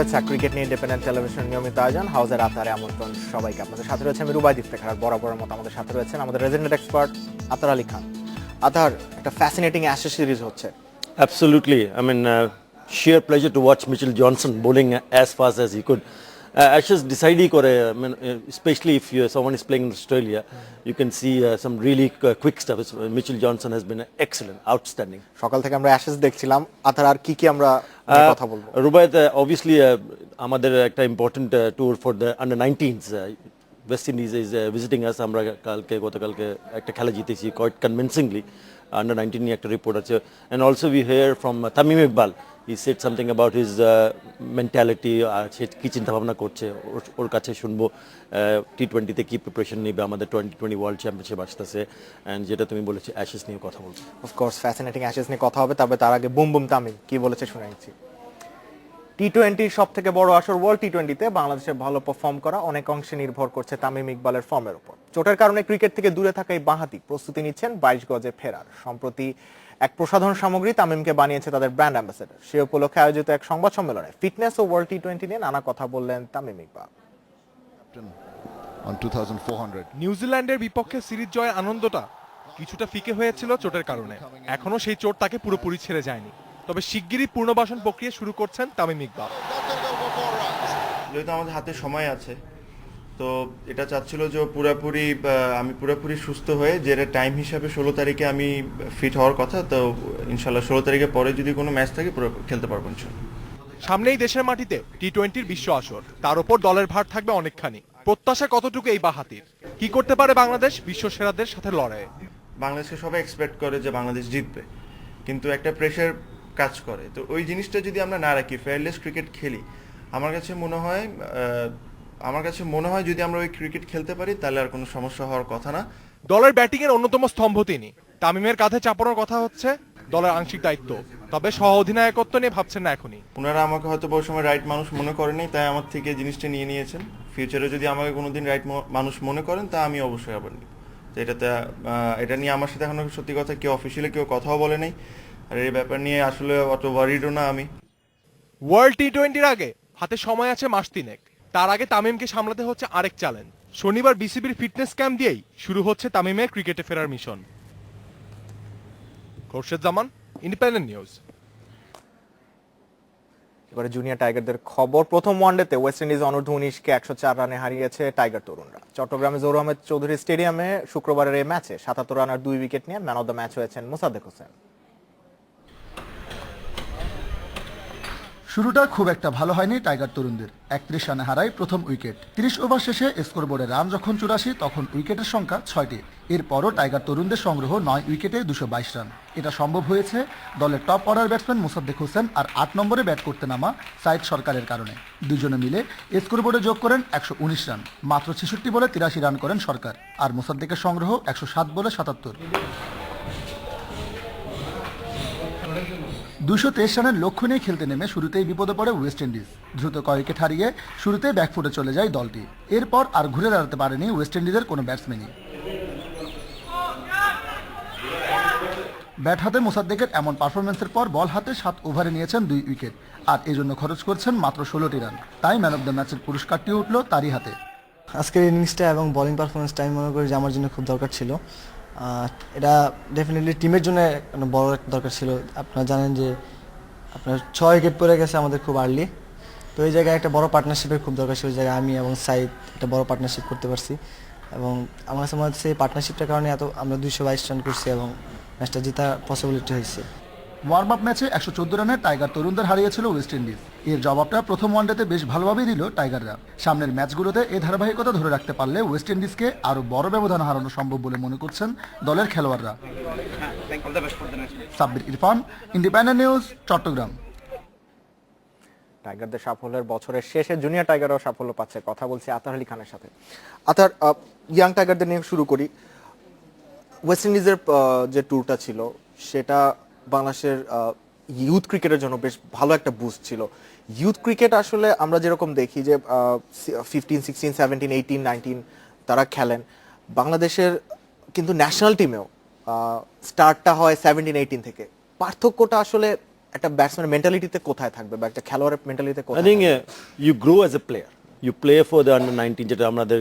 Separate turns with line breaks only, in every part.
শুভেচ্ছা। ক্রিকেট নিয়ে independent television নিয়মিত আয়োজন হাউজের আতারে আমন্ত্রণ সবাইকে। আপনাদের সাথে রয়েছে আমি রুবাই ইফতেখার। বরাবরের মতো আমাদের সাথে রয়েছেন আমাদের রেজিডেন্ট এক্সপার্ট আতার আলী খান। আতার, একটা ফ্যাসিনেটিং অ্যাশেজ সিরিজ হচ্ছে।
Absolutely. I mean, sheer pleasure to watch Mitchell Johnson bowling as fast as he could. Ashes decide kore. I mean, especially if someone is playing in Australia, you can see some really quick stuff. Mitchell Johnson has been excellent, outstanding.
সকাল থেকে আমরা Ashes দেখছিলাম। আতার, আর কি আমরা কথা বলবো?
Rubayat, obviously, আমাদের একটা important tour for the under-19s. West Indies is visiting us. আমরা গতকালকে একটা খেলা জিতেছি quite convincingly. Under-19 নিয়ে একটা রিপোর্ট আছে, and also we hear from Tamim Iqbal. He said something about his mentality, সে কি চিন্তা ভাবনা করছে, ওর কাছে শুনবো টি20তে কি প্রিপারেশন নেবে, আমাদের 2020 ওয়ার্ল্ড চ্যাম্পিয়নশিপ আসতেছে, এন্ড যেটা তুমি বলেছো অ্যাশেজ নিয়ে কথা বলছো।
অফকোর্স ফ্যাসিনেটিং অ্যাশেজ নিয়ে কথা হবে, তবে তার আগে বুম বুম তামিম কি বলেছে শুনে নিচ্ছি। টি20 সব থেকে বড় আসর ওয়ার্ল্ড টি20তে বাংলাদেশে ভালো পারফর্ম করা অনেক অংশে নির্ভর করছে তামিম ইকবালের ফর্মের উপর। চোটের কারণে ক্রিকেট থেকে দূরে থাকা এই বাঁহাতি প্রস্তুতি নিচ্ছেন 22 গজে ফেরার। সম্প্রতি এক প্রসাধন সামগ্রী তামিমকে বানিয়েছে তাদের ব্র্যান্ড অ্যাম্বাসেডর। সে উপলক্ষে আয়োজিত এক সংবাদ সম্মেলনে ফিটনেস ও ওয়ার্ল্ড টি20 নিয়ে নানা কথা বললেন তামিম ইকবাল।
নিউজিল্যান্ডের বিপক্ষে সিরিজ জয়ের আনন্দটা কিছুটা ফিকে হয়েছিল চোটের কারণে। এখনো সেই চোট তাকে পুরোপুরি ছেড়ে যায়নি, তবে শিগগিরই পুনর্বাসন প্রক্রিয়া শুরু করছেন তামিম ইকবাল।
যেহেতু আমাদের হাতে সময় আছে, তো এটা চাচ্ছিল যে আমি পুরোপুরি সুস্থ হয়ে, যেটা টাইম হিসাবে 16 তারিখে আমি ফিট হওয়ার কথা, তো ইনশাল্লাহ 16 তারিখের পরে যদি কোনো ম্যাচ থাকে পুরো খেলতে পারবো ইনশাল্লাহ।
সামনেই দেশের মাটিতে টি20 বিশ্ব আসর, তার উপর দলের ভার থাকবে অনেকখানি। প্রত্যাশা কতটুকু এই বাঁহাতির? কি করতে পারে বাংলাদেশ বিশ্ব সেরাদের সাথে লড়াইয়ে?
বাংলাদেশকে সবাই এক্সপেক্ট করে যে বাংলাদেশ জিতবে, কিন্তু একটা প্রেশার কাজ করে। তো ওই জিনিসটা যদি আমরা না রাখি, ফেয়ারলেস ক্রিকেট খেলি, আমার কাছে মনে হয় যদি আমরা ওই ক্রিকেট খেলতে পারি তাহলে আর কোনো সমস্যা হওয়ার কথা না।
দলের ব্যাটিং এর অন্যতম স্তম্ভ তিনি। তামিমের কাঁধে চাপানোর কথা হচ্ছে দলের আংশিক দায়িত্ব, তবে সহ অধিনায়কত্ব নিয়ে ভাবছেন না এখনই।
ওনারা আমাকে হয়তো বহু সময় রাইট মানুষ মনে করেনি, তাই আমার থেকে জিনিসটা নিয়ে নিয়েছেন। ফিউচারে যদি আমাকে কোনোদিন রাইট মানুষ মনে করেন, তা আমি অবশ্যই আবার নিই। তো এটা নিয়ে আমার সাথে এখন সত্যি কথা কেউ অফিসিয়ালি কেউ কথাও বলে নাই, আর এই ব্যাপার নিয়ে আসলে অত ওয়ারিডও না আমি।
ওয়ার্ল্ড টি20 আগে হাতে সময় আছে মাস তিনেক। তার আগে তামিমকে সামলাতে হচ্ছে আরেক চ্যালেঞ্জ। শনিবার বিসিবির ফিটনেস ক্যাম্প দিয়েই শুরু হচ্ছে তামিমের ক্রিকেটে ফেরার মিশন। খোরশেদ জামান, ইন্ডিপেন্ডেন্ট নিউজ।
এবারে জুনিয়র টাইগারদের খবর। প্রথম ওয়ানডেতে ওয়েস্ট ইন্ডিজ অনূর্ধ্ব-19কে 104 রানে হারিয়েছে টাইগার তরুণরা। চট্টগ্রামে জহুর আহমেদ চৌধুরী স্টেডিয়ামে শুক্রবারের এই ম্যাচে 77 রান আর 2 উইকেট নিয়ে ম্যান অব দ্য ম্যাচ হয়েছেন মোসাদ্দেক হোসেন।
শুরুটা খুব একটা ভালো হয়নি টাইগার তরুণদের। 31 রানে হারায় প্রথম উইকেট। 30 ওভার শেষে স্কোরবোর্ডে রান যখন 84, তখন উইকেটের সংখ্যা 6টি। এরপরও টাইগার তরুণদের সংগ্রহ 9 উইকেটে 222 রান। এটা সম্ভব হয়েছে দলের top order batsman Mosaddek Hossain আর 8 নম্বরে ব্যাট করতে নামা সাইদ সরকারের কারণে। দুজনে মিলে স্কোরবোর্ডে যোগ করেন 119 রান। মাত্র 66 বলে 83 রান করেন সরকার, আর মোসাদ্দেকের সংগ্রহ 107 বলে 77। 223 রানের লক্ষ্য নিয়ে খেলতে নেমে শুরুতেই বিপদে পড়ে ওয়েস্ট ইন্ডিজ। দ্রুত কয়েক উইকেট হারিয়ে শুরুতেই ব্যাকফুটে চলে যায় দলটি। এরপর আর ঘুরে দাঁড়াতে পারেনি ওয়েস্ট ইন্ডিজের কোনো ব্যাটসম্যানই। ব্যাট হাতে মোসাদ্দেকের এমন পারফরমেন্সের পর বল হাতে 7 ওভারে নিয়েছেন 2 উইকেট, আর এজন্য খরচ করছেন মাত্র 16টি রান। তাই ম্যান অব দ্য ম্যাচের পুরস্কারটি উঠল তারই হাতে।
আজকের ইনিংসটা এবং বোলিং পারফরমেন্সটা আমি মনে করি যে আমার জন্য খুব দরকার ছিল। এটা ডেফিনেটলি টিমের জন্য বড় একটা দরকার ছিল। আপনারা জানেন যে আপনার 6 উইকেট পড়ে গেছে আমাদের খুব আর্লি, তো এই জায়গায় একটা বড় পার্টনারশিপের খুব দরকার ছিল। ওই জায়গায় আমি এবং সাইদ একটা বড় পার্টনারশিপ করতে পারছি, এবং আমার কাছে মনে হচ্ছে এই পার্টনারশিপটার কারণে আমরা 222 রান করছি এবং ম্যাচটা জেতার পসিবিলিটি হয়েছে।
ওয়ার্ম আপ ম্যাচে 114 রানে টাইগার তরুণদের হারিয়েছিল ওয়েস্ট ইন্ডিজ। এর জবাবটা প্রথম ওয়ানডেতে বেশ ভালোভাবেই দিল টাইগাররা। সামনের ম্যাচগুলোতে এই ধারাবাহিকতা ধরে রাখতে পারলে ওয়েস্ট ইন্ডিজকে আরও বড় ব্যবধান হারানো সম্ভব বলে মনে করছেন দলের খেলোয়াড়রা। Sabbir Irfan, independent news, Chattogram.
টাইগারদের সাফল্যের বছরের শেষে জুনিয়র টাইগাররাও সাফল্য পাচ্ছে। কথা বলছি আতার আলী খানের সাথে। আতার, ইয়াং টাইগারদের নিয়ে শুরু করি। ওয়েস্ট ইন্ডিজের যে ট্যুরটা ছিল সেটা বাংলাদেশের ইউথ ক্রিকেটের জন্য বেশ ভালো একটা বুস্ট ছিল। ইউথ ক্রিকেট আসলে আমরা যেরকম দেখি যে 15, 16, 17, 18, 19 তারা খেলেন, বাংলাদেশের কিন্তু ন্যাশনাল টিমেও স্টার্টটা হয় 17, 18 থেকে। পার্থক্যটা আসলে একটা ব্যাটসম্যানের মেন্টালিটিতে কোথায় থাকবে বা একটা খেলোয়াড়ের মেন্টালিটিতে
I
কোথায়
think
থাকবে?
you grow as a player. You play for the under 19 যেটা আমাদের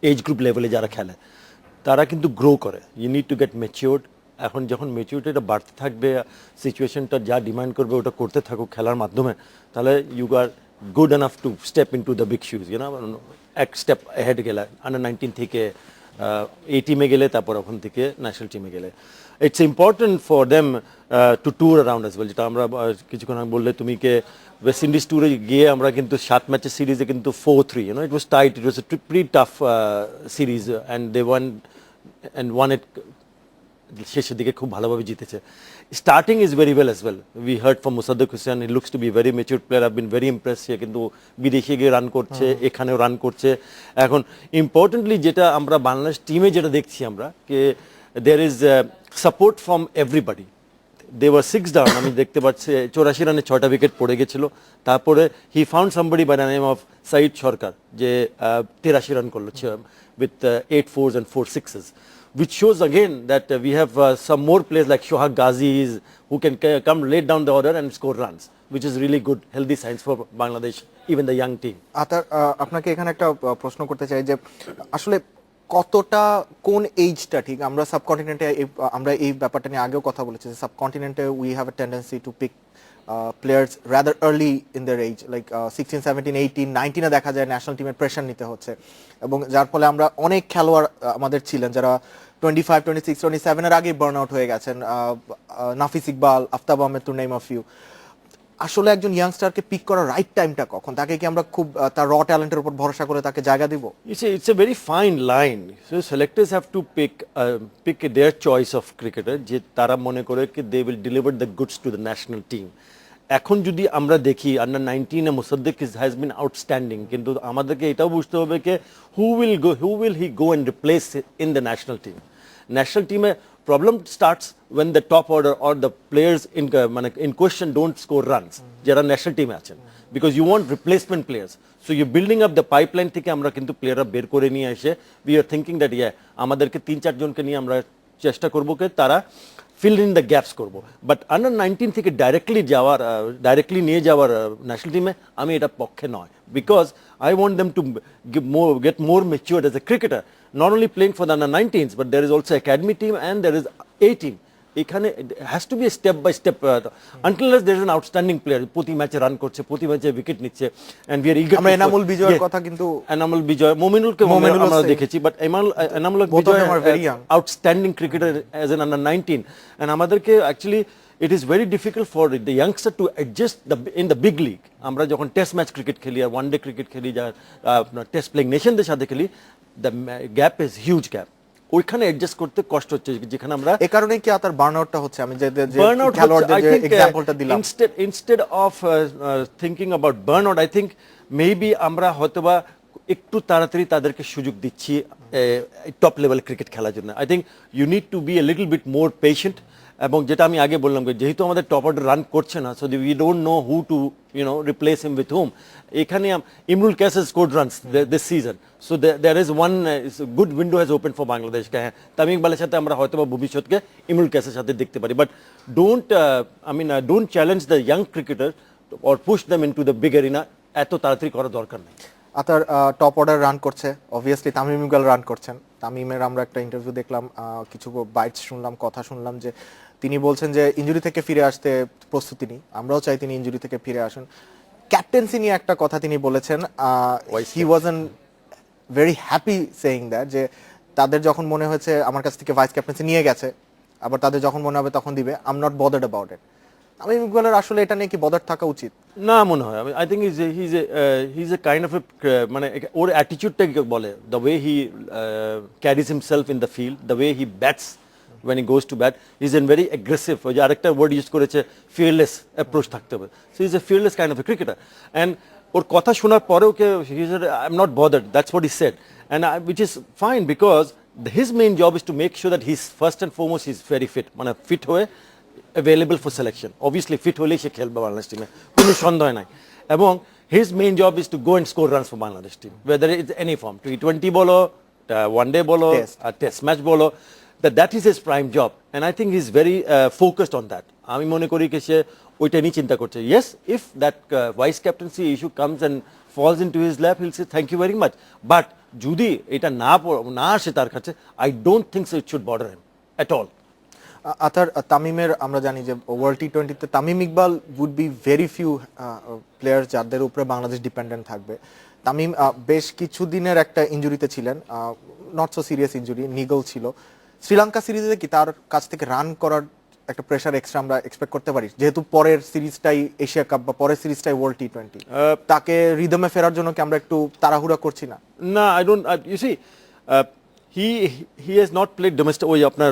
এজ গ্রুপ লেভেলে যারা খেলে তারা কিন্তু গ্রো করে। You need to get matured. এখন যখন ম্যাচিউরিটিটা বাড়তে থাকবে, সিচুয়েশনটা যা ডিমান্ড করবে ওটা করতে থাকুক খেলার মাধ্যমে, তাহলে you are good enough to step into the big shoes, এক স্টেপ হেড গেলে আন্ডার 19 থেকে এই টিমে গেলে, তারপর ওখান থেকে ন্যাশনাল টিমে গেলে it's important for them to tour around as well. যেটা আমরা কিছুক্ষণ আগে বললে তুমি কে ওয়েস্ট ইন্ডিজ ট্যুরে গিয়ে আমরা কিন্তু 7 ম্যাচের সিরিজে কিন্তু 4-3, it was tight, it was pretty tough series and they won it শেষের দিকে খুব ভালোভাবে জিতেছে। Starting is very well as well. We heard from Musaddek Hossain, he looks to be very mature player, I been very impress. সে কিন্তু বিদেশে গিয়ে run করছে, এখানেও রান করছে। এখন ইম্পর্টেন্টলি যেটা আমরা বাংলাদেশ টিমে যেটা দেখছি আমরা, কে there is support from everybody. They were 6 down, আমি দেখতে পাচ্ছি 84 রানে 6টা উইকেট পড়ে গেছিল। তারপরে he found somebody by the name of Saeed Sarkar, যে 83 রান করলো with 8 fours and 4 sixes, which shows again that we have some more players like Shohag Ghazis who can come late down the order and score runs, which is really good, healthy signs for Bangladesh, even the young team.
আতার, আপনাকে এখানে একটা প্রশ্ন করতে চাই যে আসলে কতটা কোন এইজটা ঠিক, আমরা সাবকন্টিনেন্টে আমরা এই ব্যাপারটা নিয়ে আগেও কথা বলেছি যে সাবকন্টিনেন্টে we have a tendency to pick players rather early in their age, like 16, 17, 18, 19 দেখা যায় ন্যাশনাল টিমের প্রেশার নিতে হচ্ছে, এবং যার ফলে আমরা অনেক খেলোয়াড় আমাদের ছিলেন যারা 25, 26, 27 এর আগেই বার্ন আউট হয়ে গেছেন, Nafees Iqbal, Aftab Ahmed, to name of you. আসলে একজন ইয়াংস্টারকে পিক করার রাইট টাইমটা কখন? তাকে কি আমরা খুব তার র ট্যালেন্টের উপর ভরসা করে তাকে জায়গা দিব?
It's a very fine line. So selectors have to pick their choice of cricketer, যে তারা মনে করে কি they will deliver the goods to the national team. এখন যদি আমরা দেখি under 19 Mosaddek has been outstanding, কিন্তু আমাদেরকে এটাও বুঝতে হবে যে who will he go and replace in the national team. National team problem starts when the top order or the players in question don't score runs, যারা ন্যাশনাল টিমে আছেন, because you want replacement players. So you're building up the pipeline থেকে আমরা কিন্তু প্লেয়াররা বের করে নিয়ে এসে we are thinking that আমাদেরকে 3-4 জনকে নিয়ে আমরা চেষ্টা করবো যে তারা fill in the gaps করব। বাট আন্ডার 19 থেকে ডাইরেক্টলি নিয়ে যাওয়ার ন্যাশনাল টিমে আমি এটা পক্ষে নয়, because I want them to get more matured as a cricketer, not only playing for the under 19s, but there is also academy team and there is A team. এখানে has to be a step by step until there is an outstanding player প্রতি ম্যাচে run করছে, প্রতি ম্যাচে wicket নিচ্ছে, and we are eager.
আমরা এনামুল বিজয়ের কথা কিন্তু
এনামুল বিজয়, মমিনুলকে আমরা দেখেছি, বাট Anamul Bijoy outstanding cricketer as an under 19, and আমাদেরকে actually it is very difficult for the youngster to adjust in the big league. আমরা যখন টেস্ট ম্যাচ ক্রিকেট খেলি আর ওয়ান ডে ক্রিকেট খেলি, যা টেস্ট প্লেইং নেশনদের সাথে খেলি, the gap is huge gap, ওইখানে adjust করতে কষ্ট হচ্ছে, যেখানে আমরা
এই কারণে কি তার বার্নআউটটা হচ্ছে। আমি যে খেলোয়াড়দের যে এক্সাম্পলটা দিলাম,
instead of thinking about burnout, I think maybe আমরা হয়তোবা একটু তাড়াতাড়ি তাদেরকে সুযোগ দিচ্ছি টপ লেভেল ক্রিকেট খেলার জন্য। I think you need to be a little bit more patient, এবং যেটা আমি আগে বললাম যেহেতু আমাদের টপ অর্ডার রান করছে না, so we don't know who to replace him with whom. এখানে Imrul Kayes has scored runs this season, so there is one good window has opened for Bangladesh. Tamim ইকবালের সাথে আমরা হয়তো বা ভবিষ্যৎকে ইমরুল ক্যাসের সাথে দেখতে পারি, but don't challenge the young cricketer or push them into the big arena এত তাড়াতাড়ি করার দরকার নেই।
আতার টপ অর্ডার রান করছে, অবভিয়াসলি তামিম ইকবাল রান করছেন। তামিমের আমরা একটা ইন্টারভিউ দেখলাম, কিছু বাইটস শুনলাম, কথা শুনলাম যে তিনি বলছেন যে ইনজুরি থেকে ফিরে আসতে প্রস্তুতি নেই, আমরাও চাই তিনি ইনজুরি থেকে ফিরে আসুন। ক্যাপ্টেন্সি নিয়ে একটা কথা তিনি বলেছেন, he wasn't very happy saying that, যে তাদের যখন মনে হয়েছে আমার কাছ থেকে ভাইস ক্যাপ্টেন্সি নিয়ে গেছে, আবার তাদের যখন মনে হবে তখন দিবে, I am not bothered about it. Tamim ইকবালের আসলে এটা নিয়ে কি বদার্ড থাকা উচিত?
না মনে হয়। I think he's a kind of a মানে ওর অ্যাটিটিউডটাকে বলে, the way he carries himself in the field, the way he bats when he goes to bat, he's a very aggressive, ওই যে আরেকটা ওয়ার্ড ইউজ করেছে ফিয়ারলেস অ্যাপ্রোচ থাকতে হবে, so he's a fearless kind of a cricketer, and ওর কথা শোনার পরেও he said I'm not bothered, that's what he said, and which is fine, because his main job is to make sure that he's first and foremost he's very fit, মানে fit হয়ে available for selection. Obviously fit হলেই সে খেলবে বাংলাদেশ টিমে, কোনো সন্দেহ নাই, এবং his main job is to go and score runs for Bangladesh team, whether it's any form, T20 bolo, one day bolo, test match bolo, that is his prime job, and I think he's very focused on that. আমি মনে করি কি সে ওইটা নিয়ে চিন্তা করছে। Yes, if that vice captaincy issue comes and falls in to his lap, he'll say thank you very much, but যদি এটা না আসে তার কাছে, I don't think so it should bother him at all.
Athar, তামিমের আমরা জানি যে ওয়ার্ল্ড টি-20তে Tamim Iqbal would be very few player যাদের উপরে বাংলাদেশ ডিপেন্ডেন্ট থাকবে। তামিম বেশ কিছুদিনের একটা ইনজুরিতে ছিলেন, নট সো সিরিয়াস ইনজুরি, নিগল ছিল। শ্রীলঙ্কা সিরিজে কি তার কাছ থেকে রান করার একটা প্রেশার এক্সট্রা আমরা এক্সপেক্ট করতে পারি, যেহেতু পরের সিরিজটাই এশিয়া কাপ বা পরের সিরিজটাই ওয়ার্ল্ড টি-20? তাকে রিদমে ফেরার জন্য কি আমরা একটু তাড়াহুড়া করছি না?
না, I don't, you see he has not played domestic, ওই আপনার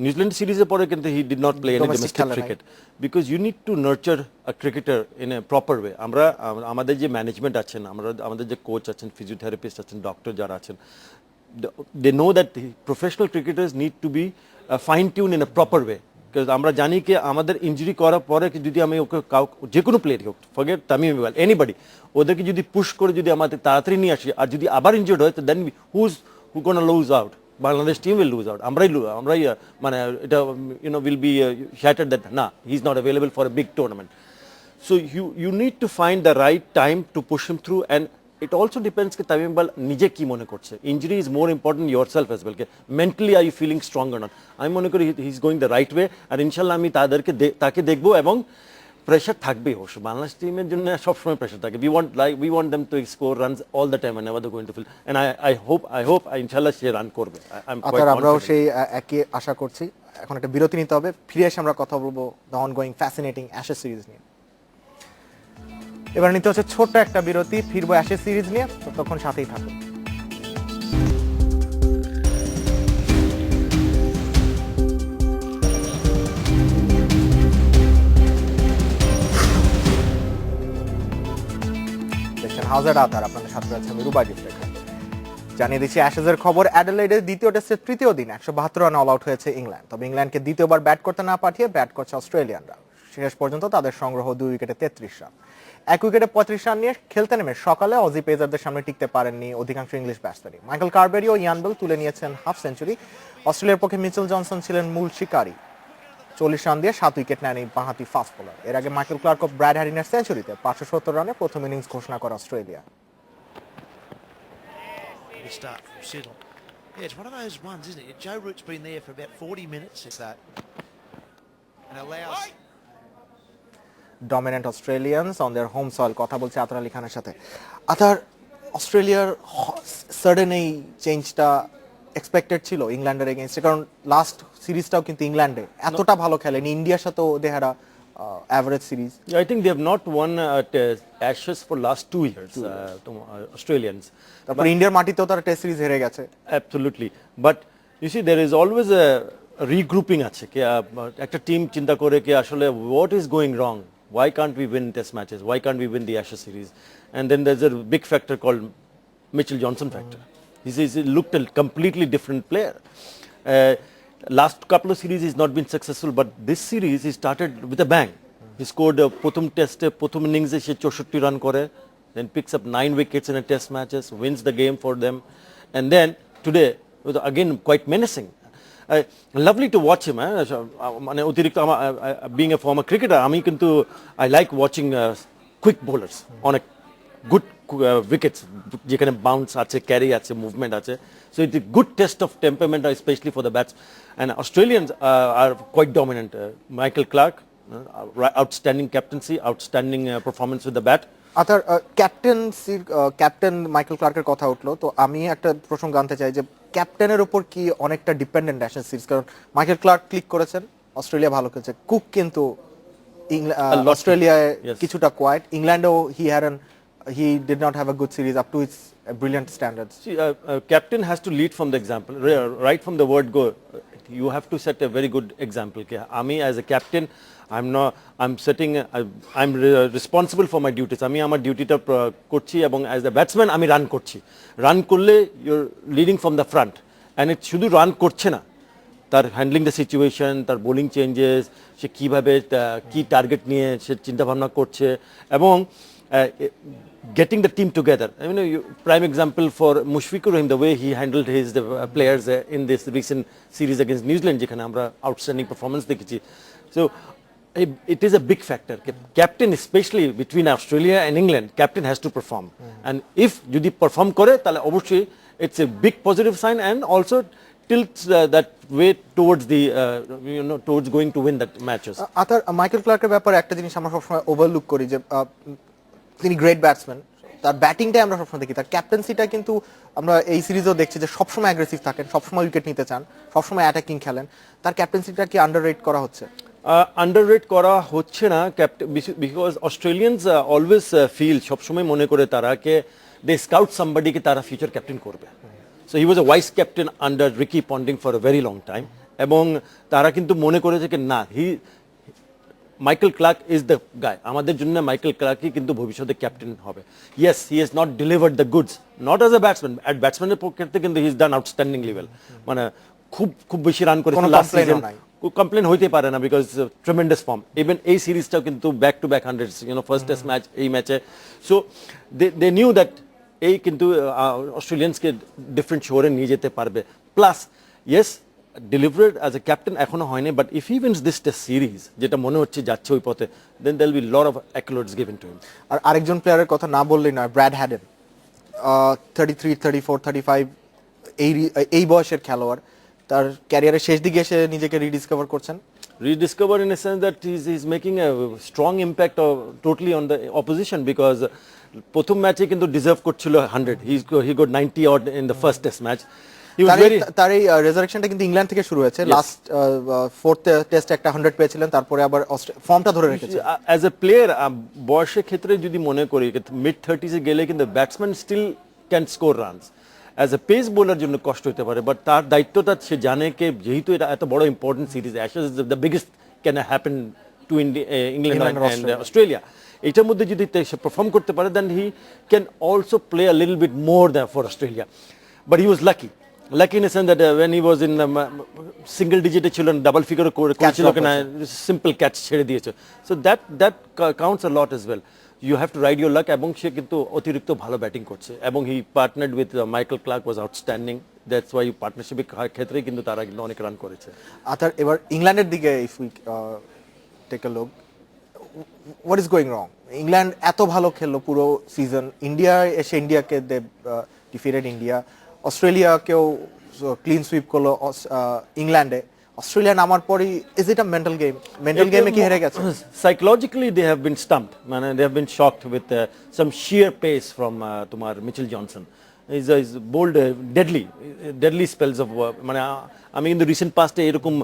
নিউজিল্যান্ড সিরিজের পরে কিন্তু he did not play any
Domestic
domestic
খেলা নাই।
cricket because you need to nurture a cricketer in a proper way. আমাদের যে ম্যানেজমেন্ট আছেন, আমাদের যে কোচ আছেন, ফিজিওথেরাপিস্ট আছেন, ডক্টর যারা আছেন, they know that the professional cricketers need to be fine tuned in a proper way. Because আমরা জানি কি আমাদের ইনজুরি করার পরে যদি আমি ওকে যে কোনো প্লেয়ার হোক, ফরগেট তামিম ইকবাল, এনিবডি, ওদেরকে যদি পুশ করে যদি আমাদের তাড়াতাড়ি নিয়ে আসি, আর যদি আবার ইনজুর্ড হয়, তো দেন who gonna lose out? Bangladesh team will lose out. আমরাই মানে এটা will be shattered that না, he is not available for a big tournament. So you need to find the right time to push him through, and it also depends ki Tamim Iqbal নিজে কি মনে করছে. Injury is more important yourself as well. Mentally are you feeling strong or not? আমি মনে করি he is going the right way, আর ইনশাআল্লাহ আমি তাকে দেখবো, এবং প্রেশার থাকবে অবশ্য। বাংলাদেশ টিমের জন্য সবসময় প্রেশার থাকে। we want them to score runs all the time and never they're going to field, and I hope ইনশাআল্লাহ সে রান করবে। I'm quite
আমরাও
confident.
সেই একই আশা করছি। এখন একটা বিরতি নিতে হবে, ফিরে এসে আমরা কথা বলবো the ongoing fascinating Ashes series নিয়ে। এবার নিতে হচ্ছে ছোট্ট একটা বিরতি, ফিরবো অ্যাশেজ সিরিজ নিয়ে, ততক্ষণ সাথেই থাকুন। হাউজার আতার, আপনাদের সাথে আছে আমি রুবাই ডিফ্লেক্টর। জানিয়ে দিচ্ছি অ্যাশেজের খবর। অ্যাডিলেডের দ্বিতীয় টেস্টের তৃতীয় দিন 172 রানে অল আউট হয়েছে ইংল্যান্ড। তবে ইংল্যান্ডকে দ্বিতীয়বার ব্যাট করতে না পাঠিয়ে ব্যাট করছে অস্ট্রেলিয়ানরা। শেষ পর্যন্ত তাদের সংগ্রহ 2 উইকেটে 33 রান। 1 উইকেটে 35 রান নিয়ে খেলতে নেমে সকালে অজি পেসারদের সামনে টিকতে পারেননি অধিকাংশ ইংলিশ ব্যাটসম্যানই। মাইকেল কারবেরি ও ইয়ান বেল তুলে নিয়েছেন হাফ সেঞ্চুরি। অস্ট্রেলিয়ার পক্ষে মিচেল জনসন ছিলেন মূল শিকারী। 40 রান দিয়ে 7 উইকেট নেন এই বাঁহাতি ফাস্ট বোলার। এর আগে মাইকেল ক্লার্ক ও ব্র্যাড হ্যারিনের সেঞ্চুরিতে 570 রানে প্রথম ইনিংস ঘোষণা করে Australia.
Start from Siddle. Yeah, it's one of those ones, isn't it? Joe Root's been there for about 40 minutes, is that? And allows...
Dominant Australians on their home soil, কথা বলছে আতার আলী খানের সাথে। আতার, অস্ট্রেলিয়ার সাডেন এই চেঞ্জটা এক্সপেক্টেড ছিল ইংল্যান্ডের এগেইনস্টে? কারণ লাস্ট সিরিজটাও কিন্তু ইংল্যান্ডে এতটা ভালো খেলেনি, ইন্ডিয়ার সাথেও they had average series.
Yeah, I think they have not won Ashes for last 2 years, Australians.
তারপর ইন্ডিয়ার মাটিতেও তারা টেস্ট সিরিজ হেরে গেছে।
Absolutely. But you see, there is always a regrouping আছে কি একটা টিম চিন্তা করে কি আসলে what is going wrong? Why can't we win test matches? Why can't we win the Ashes series? And then there's a big factor called Mitchell Johnson factor. He looked a completely different player. Last couple of series he's not been successful, but this series he started with a bang. He scored প্রথম টেস্টে প্রথম ইনিংসে সে 64 run করে, then picks up 9 wickets in a test matches, wins the game for them, and then today was again quite menacing. Lovely to watch him. মানে অতিরিক্ত being a former cricketer, আমি কিন্তু I like watching quick bowlers, অনেক good wickets যেখানে bounce আছে, carry আছে, movement আছে. So it's a good test of temperament, especially for the bats. And Australians are quite dominant. Michael Clark, outstanding captaincy, outstanding performance with the bat.
Athar, captain Michael ক্লার্কের কথা উঠলো, তো আমি একটা প্রসঙ্গ আনতে চাই যে ক্যাপ্টেনের উপর কি অনেকটা ডিপেন্ডেন্ট অ্যাশেজ সিরিজ? কারণ মাইকেল ক্লার্ক ক্লিক করেছেন, অস্ট্রেলিয়া ভালো খেলছে, কুক কিন্তু অস্ট্রেলিয়ায় কিছুটা quite, ইংল্যান্ডও he did not have a good series up to its brilliant standards.
See, captain has to lead from the example. Right from the word go, you have to set a very good example. Ami as a captain, I'm responsible for my duties. আমি আমার ডিউটিটা করছি, এবং as a batsman আমি run করছি। Run করলে you're leading from the front, and it শুধু run করছে না, তার হ্যান্ডলিং দ্য সিচুয়েশন, তার বোলিং চেঞ্জেস, সে কীভাবে কি টার্গেট নিয়ে সে চিন্তাভাবনা করছে, এবং getting the team together. I mean, prime example for Mushfiqur Rahim, the way he handled his players in this recent series against New Zealand, যেখানে আমরা outstanding performance দেখেছি. So It is a big factor. Captain, especially between Australia and England, captain has to perform. And if যদি perform করে তাহলে অবশ্যই it's a big positive sign and also tilts that way towards the towards going to win that matches.
আতার Michael ক্লার্কের ব্যাপারে একটা জিনিস আমরা সবসময় ওভারলুক করি যে তিনি গ্রেট ব্যাটসম্যান, তার ব্যাটিংটাই আমরা সবসময় দেখি, তার ক্যাপ্টেন্সিটা কিন্তু আমরা এই সিরিজেও দেখছি যে সবসময় অ্যাগ্রেসিভ থাকেন, সবসময় উইকেট নিতে চান, সবসময় অ্যাটাকিং খেলেন। তার ক্যাপ্টেন্সিটা কি আন্ডাররেট করা হচ্ছে?
আন্ডাররেট করা হচ্ছে না, বিকজ অস্ট্রেলিয়ানস অলওয়েজ ফিল, সবসময় মনে করে তারা কে দে স্কাউট সামবডিকে তারা ফিউচার ক্যাপ্টেন করবে। So he was a vice captain under Ricky Ponting for a very long time, এবং তারা কিন্তু মনে করেছে যে না, Michael Clarke is the guy, আমাদের জন্য মাইকেল ক্লার্কই কিন্তু ভবিষ্যতে ক্যাপ্টেন হবে। Yes, he has not delivered the goods, not as a batsman, at ব্যাটসম্যানের ক্ষেত্রে কিন্তু he is done outstanding level, মানে খুব বেশি রান করেছে লাস্ট সিজন, কমপ্লেন হইতে পারে না বিকজ ট্রেমেন্ডাস ফর্ম। ইভেন এই সিরিজটাও কিন্তু back to back hundreds, first test match এই ম্যাচে। সো দে নিউ দ্যাট এই কিন্তু অস্ট্রেলিয়ানসকে ডিফারেন্ট শোরে নিয়ে যেতে পারবে। Plus yes, delivered as a captain এখনো হয়নি, but if he wins this test series, যেটা মনে হচ্ছে যাচ্ছে ওই পথে, then there will be lot of accolades given to him.
আর আরেকজন প্লেয়ারের কথা না বললেই নয়, ব্র্যাড হ্যাডেন, 33, 34, 35 এই বয়সের খেলোয়াড়, তার ক্যারিয়ারের শেষ দিকে এসে নিজেকে রিডিসকভার করছেন।
Rediscover in a sense that he's making a strong impact totally on the opposition, because প্রথম ম্যাচে কিন্তু ডিজার্ভ করছিল 100, he got 90 odd in the first test match. He was very,
তার এই রেজারেকশনটা কিন্তু ইংল্যান্ড থেকে শুরু হয়েছে, লাস্ট ফোর্থ টেস্টে একটা 100 পেয়েছিলেন, তারপরে আবার ফর্মটা ধরে রেখেছে।
অ্যাজ এ প্লেয়ার বয়সের ক্ষেত্রে যদি মনে করি মিড 30s এ গেলে কিন্তু batsman still can score runs, as a pace bowler জন্য কষ্ট হতে পারে, বাট তার দায়িত্বটা সে জানে কে, যেহেতু এটা এত বড় important series, Ashes is the biggest can happen to England and Australia, এইটার মধ্যে যদি সে পারফর্ম করতে পারে, then he can also play a little bit more than for Australia. But he was lucky in a sense that when he was in single digit ছিল, double figure করেছিল কিনা, simple catch ছেড়ে দিয়েছে। So that counts a lot as well. You have to ride your luck, এবং সে কিন্তু অতিরিক্ত ভালো batting করছে, এবং he partnered with Michael Clarke was outstanding, that's why পার্টনারশিপের ক্ষেত্রে কিন্তু তারা কিন্তু অনেক রান করেছে।
আতার, এবার ইংল্যান্ডের দিকে if we take a look, what is going wrong? England এত ভালো খেললো পুরো সিজন, ইন্ডিয়া এসে ইন্ডিয়াকে দে ডিফিটেড ইন্ডিয়া, অস্ট্রেলিয়াকেও ক্লিন সুইপ করলো ইংল্যান্ডে, অস্ট্রেলিয়া নামার পরই is it a mental game? Mental গেমে কি হেরে গেছে?
Psychologically they have been stumped, মানে they have been shocked with some sheer pace from তোমার Mitchell Johnson, is bold, deadly spells of মানে আমি কিন্তু রিসেন্ট পাস্টে এরকম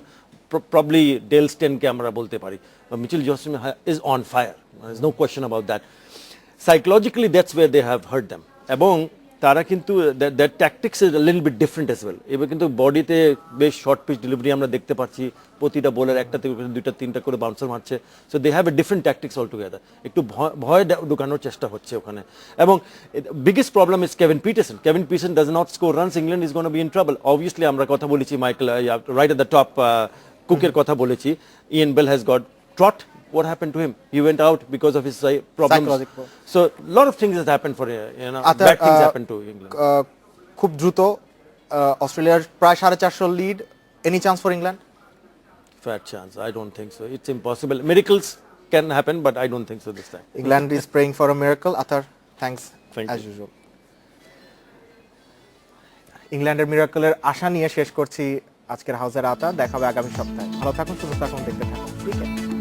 প্রবলি ডেল স্টেনকে আমরা বলতে পারি, Mitchell Johnson is on fire, there is no question about that. Psychologically that's where they have hurt them, এবং তারা কিন্তু that tactics is a little bit different as well. এবার কিন্তু বডিতে বেশ শর্ট পিচ ডেলিভারি আমরা দেখতে পাচ্ছি, প্রতিটা বোলার একটা থেকে দুইটা তিনটা করে বাউন্সার মারছে, so they have a different tactics all together. একটু ভয় ঢুকানোর চেষ্টা হচ্ছে ওখানে, এবং biggest problem is Kevin Pietersen does not score runs, England is gonna be in trouble. Obviously আমরা কথা বলেছি Michael right at the top, কুকের কথা বলেছি, Ian Bell has got Trott. What happened to him? He went out because of his problems. So a lot of things has happened for bad things happened to England.
খুব দ্রুত অস্ট্রেলিয়ার প্রায় 450 lead, any chance for England?
Fat chance. I don't think so. It's impossible. Miracles can happen, but I don't think so this time.
England is praying for a miracle. Athar, thanks as usual. ইংল্যান্ডের মিরাকলের আশা নিয়ে শেষ করছি আজকের হাউসের আতা। দেখা হবে আগামী সপ্তাহে। ভালো থাকুন, সুস্থ থাকুন, দেখতে থাকুন ক্রিকেট।